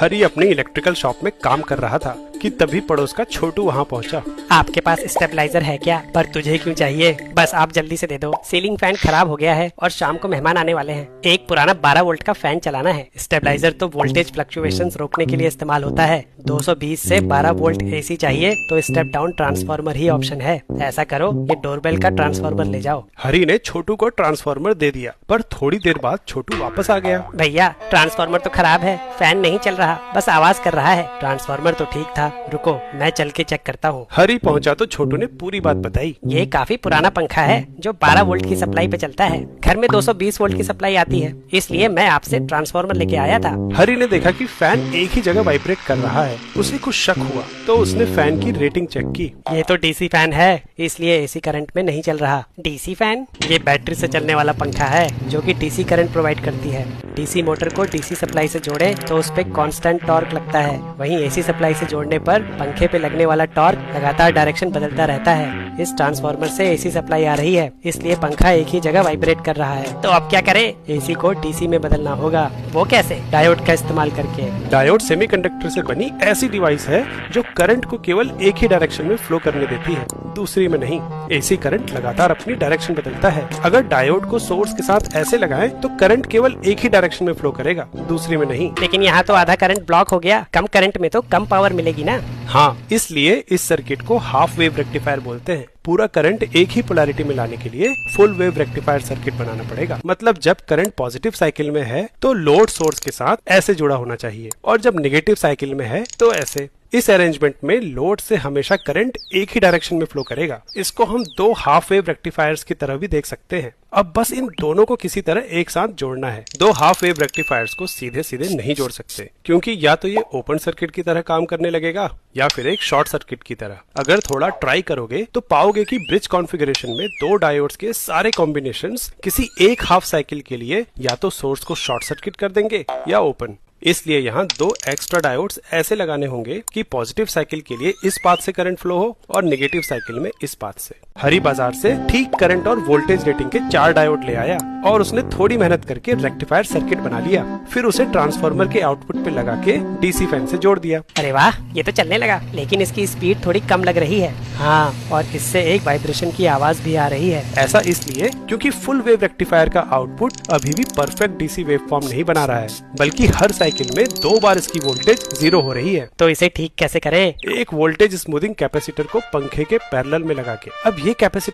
हरी अपनी electrical shop में काम कर रहा था कि तभी पड़ोस का छोटू वहाँ पहुँचा। आपके पास स्टेबलाइजर है क्या? पर तुझे क्यों चाहिए? बस आप जल्दी से दे दो। सीलिंग फैन खराब हो गया है और शाम को मेहमान आने वाले हैं। एक पुराना 12 वोल्ट का फैन चलाना है। स्टेबलाइजर तो वोल्टेज फ्लक्चुएशंस रोकने के लिए इस्तेमाल होता है। 220 से 12 वोल्ट एसी चाहिए तो स्टेप डाउन ट्रांसफार्मर ही ऑप्शन है। ऐसा करो, ये डोरबेल का ट्रांसफार्मर ले जाओ। हरी ने छोटू को ट्रांसफार्मर दे दिया, पर थोड़ी देर बाद छोटू वापस आ गया। भैया, ट्रांसफार्मर तो खराब है, फैन नहीं चल रहा, बस आवाज कर रहा है। ट्रांसफार्मर तो ठीक था, रुको मैं चल के चेक करता हूँ। हरी पहुँचा तो छोटू ने पूरी बात बताई। ये काफी पुराना पंखा है जो 12 वोल्ट की सप्लाई पे चलता है। घर में 220 वोल्ट की सप्लाई आती है, इसलिए मैं आपसे ट्रांसफार्मर लेके आया था। हरी ने देखा कि फैन एक ही जगह वाइब्रेट कर रहा है। उसे कुछ शक हुआ तो उसने फैन की रेटिंग चेक की। ये तो डीसी फैन है, इसलिए एसी करंट में नहीं चल रहा। DC fan? ये बैटरी से चलने वाला पंखा है जो कि डीसी करंट प्रोवाइड करती है। डीसी मोटर को डीसी सप्लाई से जोड़े तो उस पे कांस्टेंट टॉर्क लगता है। वहीं एसी सप्लाई से जोड़ने पर पंखे पे लगने वाला टॉर्क लगातार डायरेक्शन बदलता रहता है। इस ट्रांसफार्मर से एसी सप्लाई आ रही है, इसलिए पंखा एक ही जगह वाइब्रेट कर रहा है। तो अब क्या करें? एसी को डीसी में बदलना होगा। वो कैसे? डायोड का इस्तेमाल करके। डायोड सेमीकंडक्टर से बनी ऐसी डिवाइस है जो करंट को केवल एक ही डायरेक्शन में फ्लो करने देती है, दूसरी में नहीं। एसी करंट लगातार अपनी डायरेक्शन बदलता है। अगर डायोड को सोर्स के साथ ऐसे लगाएं तो करंट केवल एक ही डायरेक्शन में फ्लो करेगा, दूसरी में नहीं। लेकिन यहाँ तो आधा करंट ब्लॉक हो गया। कम करंट में तो कम पावर मिलेगी ना? हाँ, इसलिए इस सर्किट को हाफ वेव रेक्टिफायर बोलते हैं। पूरा करंट एक ही पोलैरिटी में लाने के लिए फुल वेव रेक्टिफायर सर्किट बनाना पड़ेगा। मतलब जब करंट पॉजिटिव साइकिल में है तो लोड सोर्स के साथ ऐसे जुड़ा होना चाहिए, और जब नेगेटिव साइकिल में है तो ऐसे। इस अरेंजमेंट में लोड से हमेशा करंट एक ही डायरेक्शन में फ्लो करेगा। इसको हम दो हाफ वेव रेक्टिफायर्स की तरह भी देख सकते हैं। अब बस इन दोनों को किसी तरह एक साथ जोड़ना है। दो हाफ वेव रेक्टिफायर्स को सीधे सीधे नहीं जोड़ सकते, क्योंकि या तो ये ओपन सर्किट की तरह काम करने लगेगा या फिर एक शॉर्ट सर्किट की तरह। अगर थोड़ा ट्राई करोगे तो पाओगे कि ब्रिज कॉन्फ़िगरेशन में दो डायोड्स के सारे कॉम्बिनेशंस किसी एक हाफ साइकिल के लिए या तो सोर्स को शॉर्ट सर्किट कर देंगे या ओपन। इसलिए यहाँ दो एक्स्ट्रा डायोड्स ऐसे लगाने होंगे कि पॉजिटिव साइकिल के लिए इस पाथ से करंट फ्लो हो और नेगेटिव साइकिल में इस पाथ से। हरी बाजार से ठीक करंट और वोल्टेज रेटिंग के 4 डायोड ले आया और उसने थोड़ी मेहनत करके रेक्टिफायर सर्किट बना लिया। फिर उसे ट्रांसफार्मर के आउटपुट पे लगा के डीसी फैन से जोड़ दिया। अरे वाह, ये तो चलने लगा, लेकिन इसकी स्पीड थोड़ी कम लग रही है। हाँ, और इससे एक वाइब्रेशन की आवाज भी आ रही है। ऐसा इसलिए क्योंकि फुल वेव रेक्टिफायर का आउटपुट अभी भी परफेक्ट डीसी वेव फॉर्म नहीं बना रहा है, बल्कि हर साइकिल में 2 बार इसकी वोल्टेज 0 हो रही है। तो इसे ठीक कैसे करें? एक वोल्टेज स्मूथिंग कैपेसिटर को पंखे के पैरेलल में लगा के। अब ये कैपेसिटर